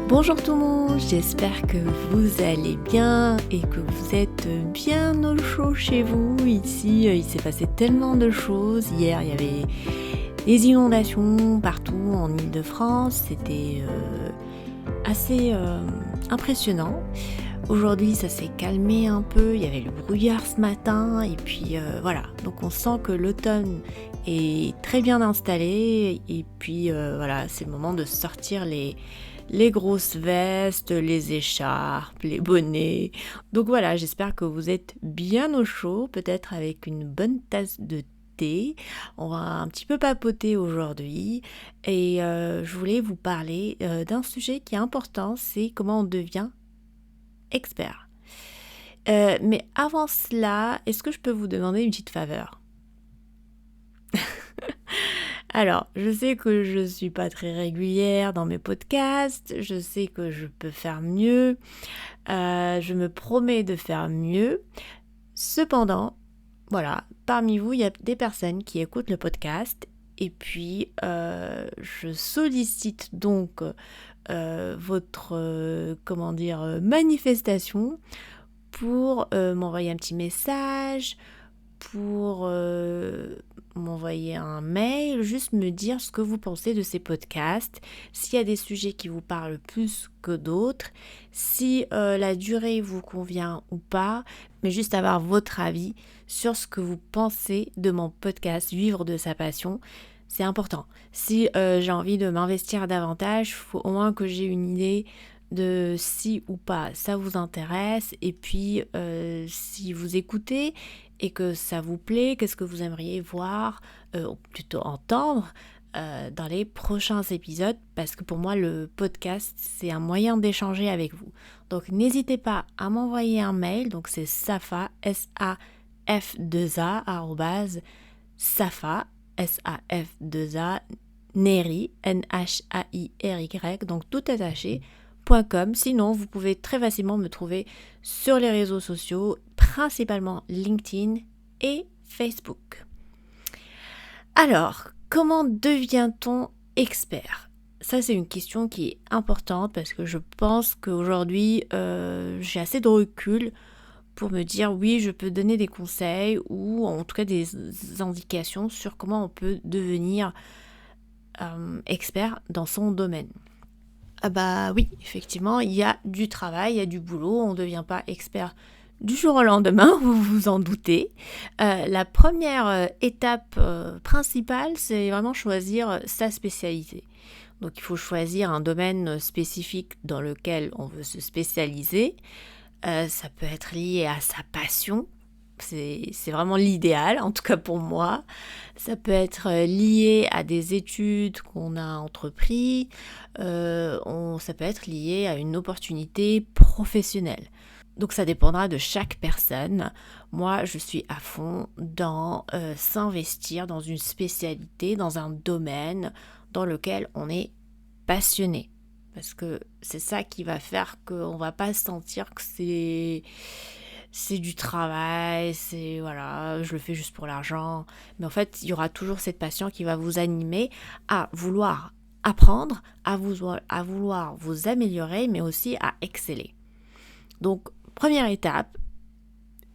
Bonjour tout le monde, j'espère que vous allez bien et que vous êtes bien au chaud chez vous. Ici, il s'est passé tellement de choses. Hier, il y avait des inondations partout en Île-de-France. C'était assez impressionnant. Aujourd'hui, ça s'est calmé un peu. Il y avait le brouillard ce matin. Et puis voilà, donc on sent que l'automne est très bien installé. Et puis voilà, c'est le moment de sortir les grosses vestes, les écharpes, les bonnets. Donc voilà, j'espère que vous êtes bien au chaud, peut-être avec une bonne tasse de thé. On va un petit peu papoter aujourd'hui et je voulais vous parler d'un sujet qui est important, c'est comment on devient expert. Mais avant cela, est-ce que je peux vous demander une petite faveur ? Alors, je sais que je ne suis pas très régulière dans mes podcasts, je sais que je peux faire mieux, je me promets de faire mieux. Cependant, voilà, parmi vous, il y a des personnes qui écoutent le podcast et puis je sollicite donc votre, manifestation pour m'envoyer un petit message, pour m'envoyer un mail, juste me dire ce que vous pensez de ces podcasts, s'il y a des sujets qui vous parlent plus que d'autres, si la durée vous convient ou pas, mais juste avoir votre avis sur ce que vous pensez de mon podcast Vivre de sa passion. C'est important. Si j'ai envie de m'investir davantage, il faut au moins que j'ai une idée de si ou pas ça vous intéresse, et puis si vous écoutez et que ça vous plaît, qu'est-ce que vous aimeriez voir, ou plutôt entendre dans les prochains épisodes, parce que pour moi le podcast c'est un moyen d'échanger avec vous. Donc n'hésitez pas à m'envoyer un mail, donc c'est safa, SAF2A, safa, SAF2A, Nehry, NHAIRY, donc tout attaché, .com. Sinon, vous pouvez très facilement me trouver sur les réseaux sociaux, principalement LinkedIn et Facebook. Alors, comment devient-on expert ? Ça, c'est une question qui est importante parce que je pense qu'aujourd'hui, j'ai assez de recul pour me dire oui, je peux donner des conseils ou en tout cas des indications sur comment on peut devenir expert dans son domaine. Ah bah oui, effectivement, il y a du travail, il y a du boulot, on ne devient pas expert du jour au lendemain, vous vous en doutez. La première étape principale, c'est vraiment choisir sa spécialité. Donc il faut choisir un domaine spécifique dans lequel on veut se spécialiser. Ça peut être lié à sa passion. C'est vraiment l'idéal, en tout cas pour moi. Ça peut être lié à des études qu'on a entreprises, ça peut être lié à une opportunité professionnelle. Donc ça dépendra de chaque personne. Moi, je suis à fond dans s'investir dans une spécialité, dans un domaine dans lequel on est passionné. Parce que c'est ça qui va faire qu'on ne va pas sentir que c'est du travail, c'est voilà, je le fais juste pour l'argent. Mais en fait, il y aura toujours cette passion qui va vous animer à vouloir apprendre, à vouloir vous améliorer, mais aussi à exceller. Donc, première étape,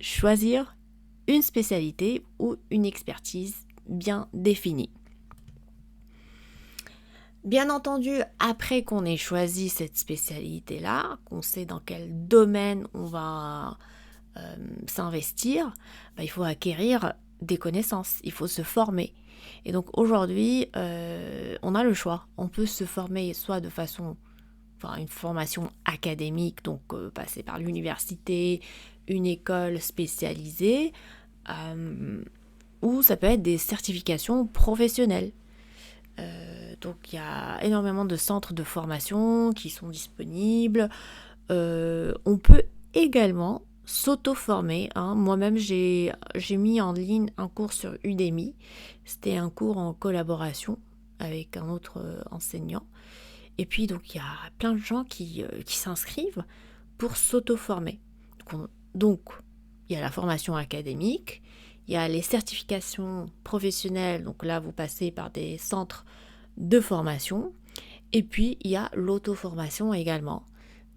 choisir une spécialité ou une expertise bien définie. Bien entendu, après qu'on ait choisi cette spécialité-là, qu'on sait dans quel domaine on va s'investir, il faut acquérir des connaissances, il faut se former. Et donc aujourd'hui, on a le choix. On peut se former soit de façon, une formation académique, donc passer par l'université, une école spécialisée, ou ça peut être des certifications professionnelles. Donc il y a énormément de centres de formation qui sont disponibles. On peut également s'auto-former. Moi-même, j'ai mis en ligne un cours sur Udemy. C'était un cours en collaboration avec un autre enseignant. Et puis, donc, il y a plein de gens qui s'inscrivent pour s'auto-former. Donc, il y a la formation académique, il y a les certifications professionnelles. Donc là, vous passez par des centres de formation. Et puis, il y a l'auto-formation également.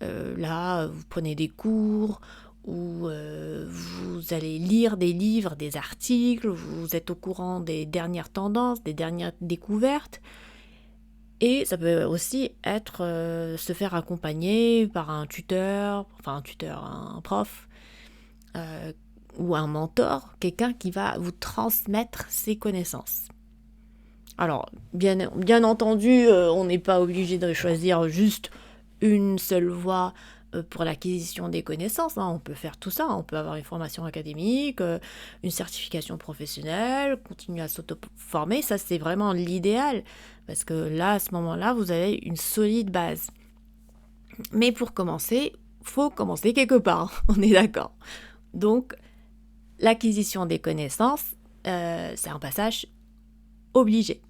Là, vous prenez des cours ou vous allez lire des livres, des articles, vous êtes au courant des dernières tendances, des dernières découvertes. Et ça peut aussi être se faire accompagner par un tuteur, un prof, ou un mentor, quelqu'un qui va vous transmettre ses connaissances. Alors, bien entendu, on n'est pas obligé de choisir juste une seule voie pour l'acquisition des connaissances. On peut faire tout ça. On peut avoir une formation académique, une certification professionnelle, continuer à s'auto-former. Ça, c'est vraiment l'idéal. Parce que là, à ce moment-là, vous avez une solide base. Mais pour commencer, faut commencer quelque part. On est d'accord. Donc, l'acquisition des connaissances, c'est un passage obligé.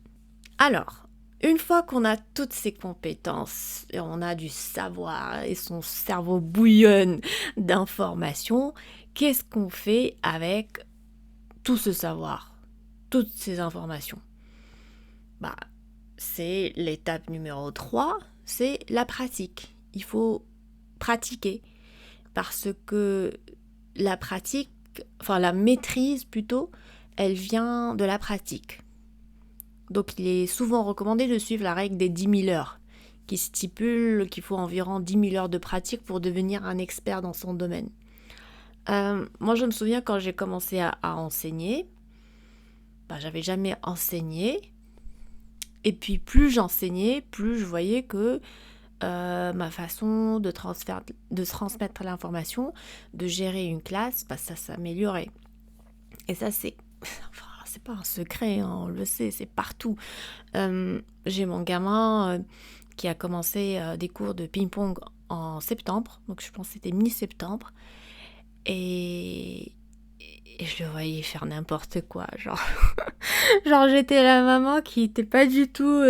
Alors, une fois qu'on a toutes ces compétences, et on a du savoir et son cerveau bouillonne d'informations, qu'est-ce qu'on fait avec tout ce savoir, toutes ces informations? C'est l'étape numéro 3, c'est la pratique. Il faut pratiquer parce que la pratique, la maîtrise plutôt, elle vient de la pratique. Donc il est souvent recommandé de suivre la règle des 10 000 heures, qui stipule qu'il faut environ 10 000 heures de pratique pour devenir un expert dans son domaine. Moi je me souviens quand j'ai commencé à enseigner, j'avais jamais enseigné, et puis plus j'enseignais, plus je voyais que ma façon de transmettre l'information, de gérer une classe, ça s'améliorait. Et ça c'est pas un secret, on le sait, c'est partout. J'ai mon gamin qui a commencé des cours de ping-pong en septembre, donc je pense que c'était mi-septembre, et je le voyais faire n'importe quoi, genre j'étais la maman qui n'était pas du tout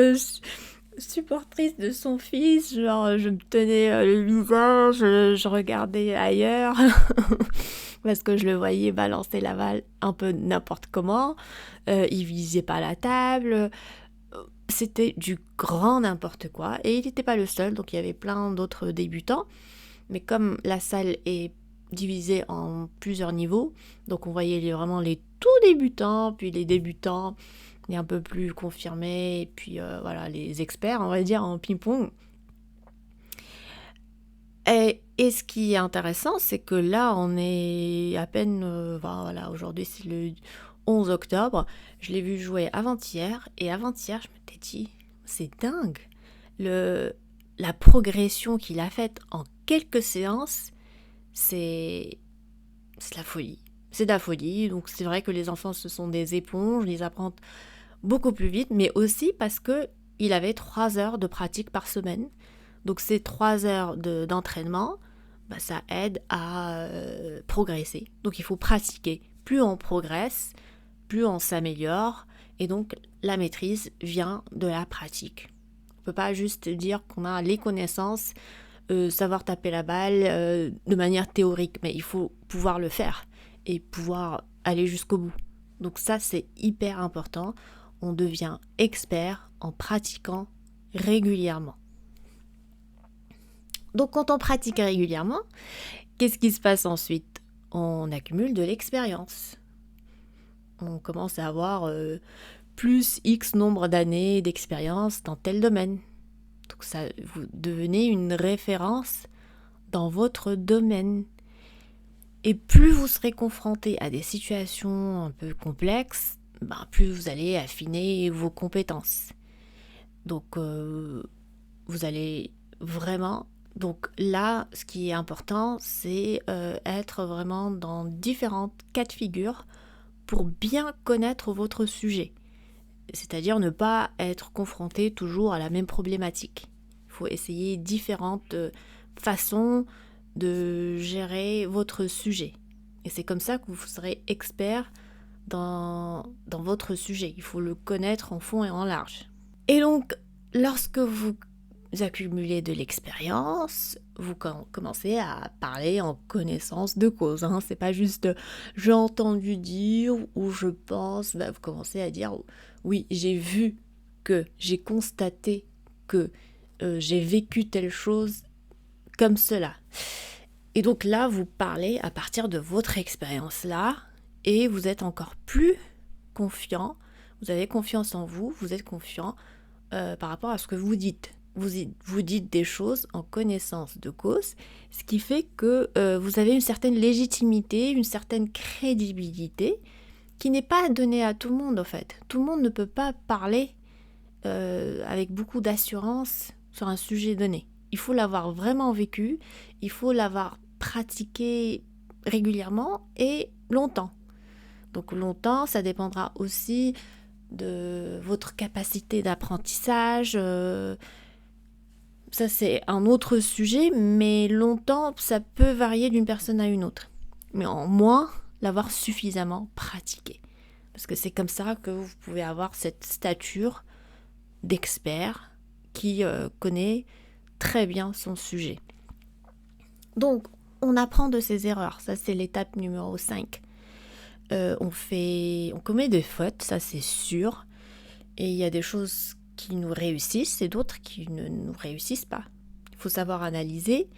supportrice de son fils, genre je me tenais le visage, je regardais ailleurs parce que je le voyais balancer la balle un peu n'importe comment, il visait pas la table, c'était du grand n'importe quoi, et il n'était pas le seul, donc il y avait plein d'autres débutants, mais comme la salle est divisée en plusieurs niveaux, donc on voyait vraiment les tout débutants, puis les débutants, les un peu plus confirmés, et puis les experts, on va dire, en ping-pong. Et ce qui est intéressant, c'est que là, on est à peine... aujourd'hui, c'est le 11 octobre. Je l'ai vu jouer avant-hier. Et avant-hier, je m'étais dit, c'est dingue. La progression qu'il a faite en quelques séances, c'est de la folie. C'est de la folie. Donc, c'est vrai que les enfants, ce sont des éponges. Ils apprennent beaucoup plus vite. Mais aussi parce qu'il avait 3 heures de pratique par semaine. Donc ces 3 heures d'entraînement, ça aide à progresser. Donc il faut pratiquer. Plus on progresse, plus on s'améliore. Et donc la maîtrise vient de la pratique. On ne peut pas juste dire qu'on a les connaissances, savoir taper la balle de manière théorique. Mais il faut pouvoir le faire et pouvoir aller jusqu'au bout. Donc ça, c'est hyper important. On devient expert en pratiquant régulièrement. Donc quand on pratique régulièrement, qu'est-ce qui se passe ensuite? On accumule de l'expérience. On commence à avoir plus X nombre d'années d'expérience dans tel domaine. Donc ça, vous devenez une référence dans votre domaine. Et plus vous serez confronté à des situations un peu complexes, plus vous allez affiner vos compétences. Donc vous allez vraiment... Donc là, ce qui est important, c'est être vraiment dans différents cas de figure pour bien connaître votre sujet. C'est-à-dire ne pas être confronté toujours à la même problématique. Il faut essayer différentes façons de gérer votre sujet. Et c'est comme ça que vous serez expert dans votre sujet. Il faut le connaître en fond et en large. Et donc, lorsque vous accumulez de l'expérience, vous commencez à parler en connaissance de cause. C'est pas juste j'ai entendu dire ou je pense. Vous commencez à dire oui, j'ai vu que, j'ai constaté que, j'ai vécu telle chose comme cela. Et donc là, vous parlez à partir de votre expérience-là et vous êtes encore plus confiant, vous avez confiance en vous, vous êtes confiant par rapport à ce que vous dites. Vous dites des choses en connaissance de cause, ce qui fait que vous avez une certaine légitimité, une certaine crédibilité qui n'est pas donnée à tout le monde en fait. Tout le monde ne peut pas parler avec beaucoup d'assurance sur un sujet donné. Il faut l'avoir vraiment vécu, il faut l'avoir pratiqué régulièrement et longtemps. Donc longtemps, ça dépendra aussi de votre capacité d'apprentissage. Ça, c'est un autre sujet, mais longtemps, ça peut varier d'une personne à une autre. Mais en moins, l'avoir suffisamment pratiqué. Parce que c'est comme ça que vous pouvez avoir cette stature d'expert qui connaît très bien son sujet. Donc, on apprend de ses erreurs. Ça, c'est l'étape numéro 5. On commet des fautes, ça c'est sûr. Et il y a des choses qui nous réussissent et d'autres qui ne nous réussissent pas. Il faut savoir analyser,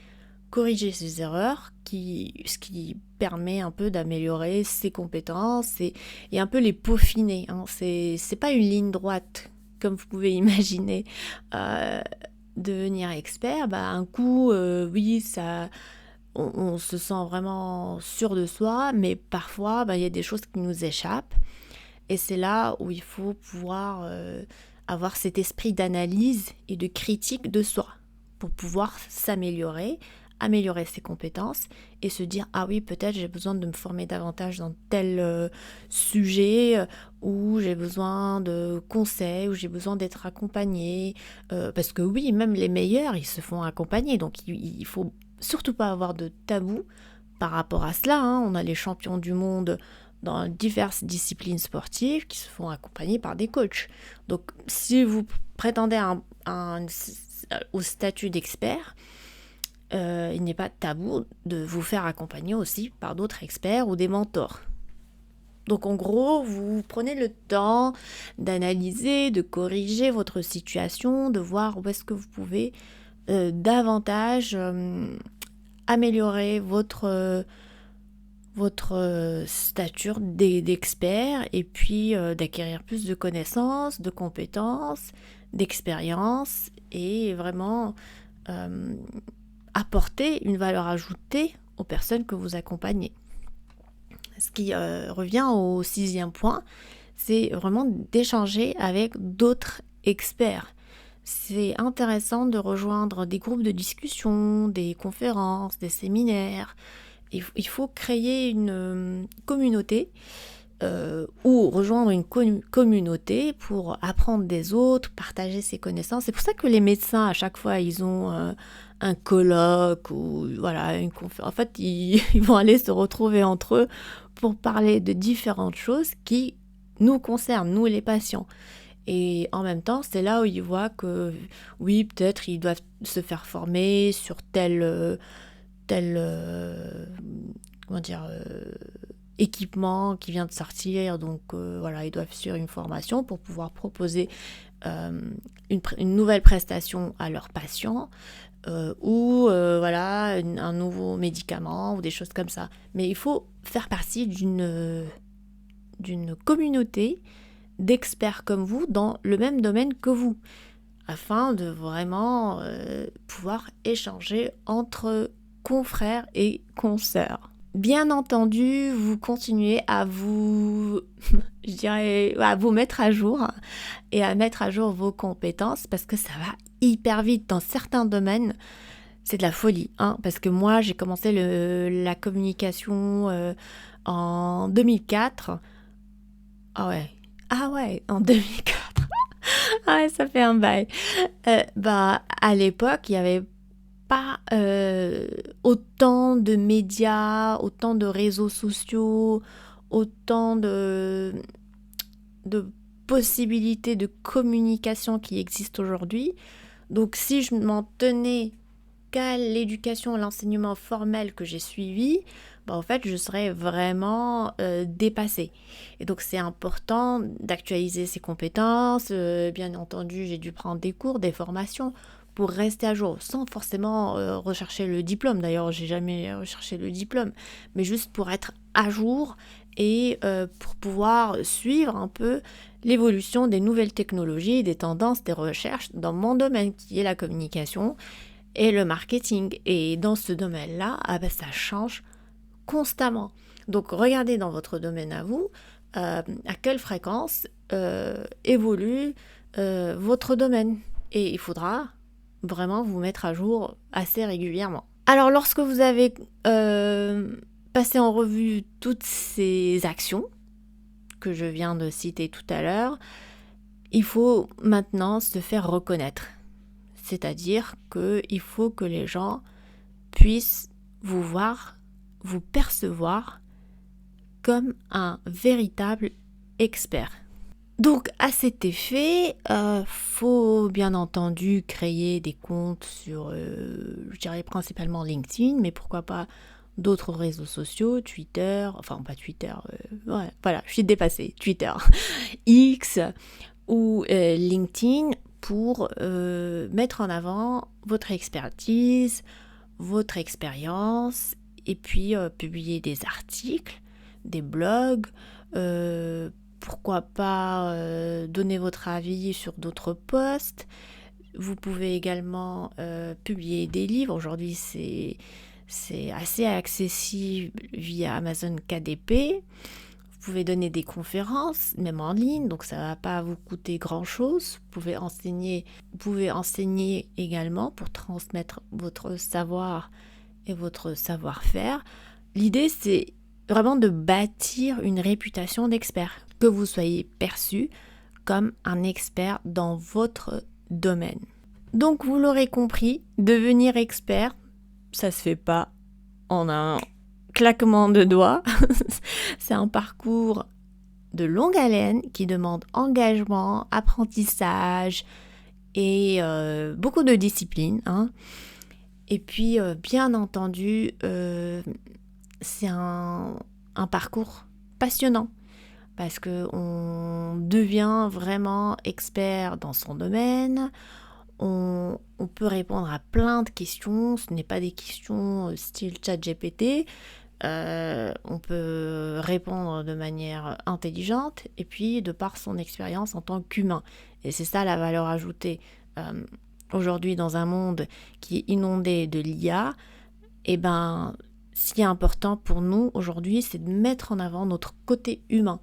corriger ses erreurs, ce qui permet un peu d'améliorer ses compétences et un peu les peaufiner. Hein. C'est pas une ligne droite, comme vous pouvez imaginer. Devenir expert, un coup, oui, ça... On se sent vraiment sûr de soi, mais parfois, il y a des choses qui nous échappent. Et c'est là où il faut pouvoir avoir cet esprit d'analyse et de critique de soi pour pouvoir s'améliorer, améliorer ses compétences et se dire « Ah oui, peut-être j'ai besoin de me former davantage dans tel sujet où j'ai besoin de conseils, où j'ai besoin d'être accompagné. » Parce que oui, même les meilleurs, ils se font accompagner. Donc il faut surtout pas avoir de tabou par rapport à cela. Hein. On a les champions du monde dans diverses disciplines sportives qui se font accompagner par des coachs. Donc, si vous prétendez au statut d'expert, il n'est pas tabou de vous faire accompagner aussi par d'autres experts ou des mentors. Donc, en gros, vous prenez le temps d'analyser, de corriger votre situation, de voir où est-ce que vous pouvez davantage améliorer votre stature d'expert et puis d'acquérir plus de connaissances, de compétences, d'expérience et vraiment apporter une valeur ajoutée aux personnes que vous accompagnez. Ce qui revient au 6e point, c'est vraiment d'échanger avec d'autres experts. C'est intéressant de rejoindre des groupes de discussion, des conférences, des séminaires. Il faut créer une communauté ou rejoindre une communauté pour apprendre des autres, partager ses connaissances. C'est pour ça que les médecins, à chaque fois, ils ont un colloque ou voilà, une conférence. En fait, ils vont aller se retrouver entre eux pour parler de différentes choses qui nous concernent, nous les patients. Et en même temps, c'est là où ils voient que, oui, peut-être ils doivent se faire former sur tel équipement qui vient de sortir. Donc, voilà, ils doivent suivre une formation pour pouvoir proposer une nouvelle prestation à leurs patients ou voilà, un nouveau médicament ou des choses comme ça. Mais il faut faire partie d'une communauté d'experts comme vous dans le même domaine que vous, afin de vraiment pouvoir échanger entre confrères et consoeurs. Bien entendu, vous continuez à vous, à vous mettre à jour et à mettre à jour vos compétences parce que ça va hyper vite dans certains domaines. C'est de la folie, hein, parce que moi, j'ai commencé la communication en 2004. Ah ouais, en 2004. Ah ouais, ça fait un bail. À l'époque, il n'y avait pas autant de médias, autant de réseaux sociaux, autant de possibilités de communication qui existent aujourd'hui. Donc, si je m'en tenais qu'à l'éducation, à l'enseignement formel que j'ai suivi, en fait, je serais vraiment dépassée. Et donc, c'est important d'actualiser ses compétences. Bien entendu, j'ai dû prendre des cours, des formations pour rester à jour, sans forcément rechercher le diplôme. D'ailleurs, j'ai jamais recherché le diplôme, mais juste pour être à jour et pour pouvoir suivre un peu l'évolution des nouvelles technologies, des tendances, des recherches dans mon domaine qui est la communication et le marketing. Et dans ce domaine-là, ça change constamment. Donc regardez dans votre domaine à vous, à quelle fréquence évolue votre domaine. Et il faudra vraiment vous mettre à jour assez régulièrement. Alors lorsque vous avez passé en revue toutes ces actions que je viens de citer tout à l'heure, il faut maintenant se faire reconnaître. C'est-à-dire qu'il faut que les gens puissent vous voir, vous percevoir comme un véritable expert. Donc à cet effet, faut bien entendu créer des comptes sur, je dirais principalement LinkedIn, mais pourquoi pas d'autres réseaux sociaux, Twitter, enfin pas Twitter, voilà, je suis dépassée, Twitter, X ou LinkedIn pour mettre en avant votre expertise, votre expérience et puis publier des articles, des blogs, pourquoi pas donner votre avis sur d'autres posts. Vous pouvez également publier des livres. Aujourd'hui, c'est assez accessible via Amazon KDP. Vous pouvez donner des conférences, même en ligne, donc ça ne va pas vous coûter grand-chose. Vous pouvez enseigner également pour transmettre votre savoir et votre savoir-faire. L'idée, c'est vraiment de bâtir une réputation d'expert, que vous soyez perçu comme un expert dans votre domaine. Donc, vous l'aurez compris, devenir expert, ça se fait pas en un claquement de doigts. C'est un parcours de longue haleine qui demande engagement, apprentissage et beaucoup de discipline. Et puis, bien entendu, c'est un parcours passionnant parce qu'on devient vraiment expert dans son domaine. On peut répondre à plein de questions. Ce n'est pas des questions style ChatGPT. On peut répondre de manière intelligente et puis de par son expérience en tant qu'humain. Et c'est ça la valeur ajoutée. Aujourd'hui, dans un monde qui est inondé de l'IA, ce qui est important pour nous aujourd'hui, c'est de mettre en avant notre côté humain.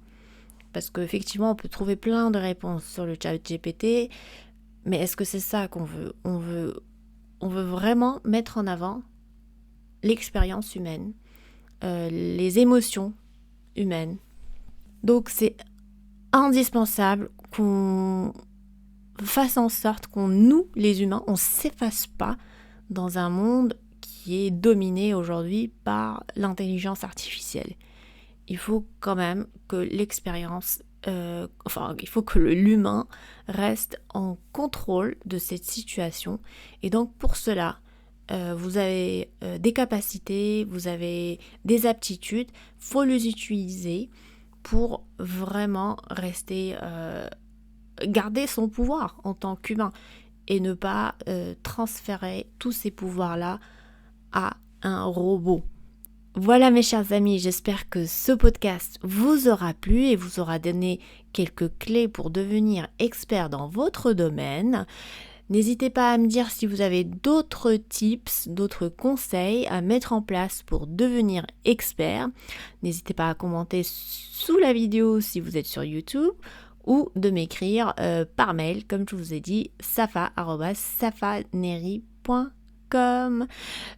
Parce qu'effectivement, on peut trouver plein de réponses sur le chat GPT, mais est-ce que c'est ça qu'on veut ? On veut vraiment mettre en avant l'expérience humaine, les émotions humaines. Donc c'est indispensable qu'on fasse en sorte nous, les humains, on ne s'efface pas dans un monde qui est dominé aujourd'hui par l'intelligence artificielle. Il faut quand même que l'expérience, il faut que l'humain reste en contrôle de cette situation. Et donc pour cela, vous avez des capacités, vous avez des aptitudes, il faut les utiliser pour vraiment rester, garder son pouvoir en tant qu'humain et ne pas transférer tous ces pouvoirs-là à un robot. Voilà mes chers amis, j'espère que ce podcast vous aura plu et vous aura donné quelques clés pour devenir expert dans votre domaine. N'hésitez pas à me dire si vous avez d'autres tips, d'autres conseils à mettre en place pour devenir expert. N'hésitez pas à commenter sous la vidéo si vous êtes sur YouTube ou de m'écrire par mail, comme je vous ai dit, safa@safaneri.com.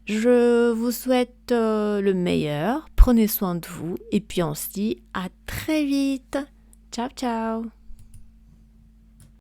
Je vous souhaite le meilleur, prenez soin de vous et puis on se dit à très vite. Ciao ciao.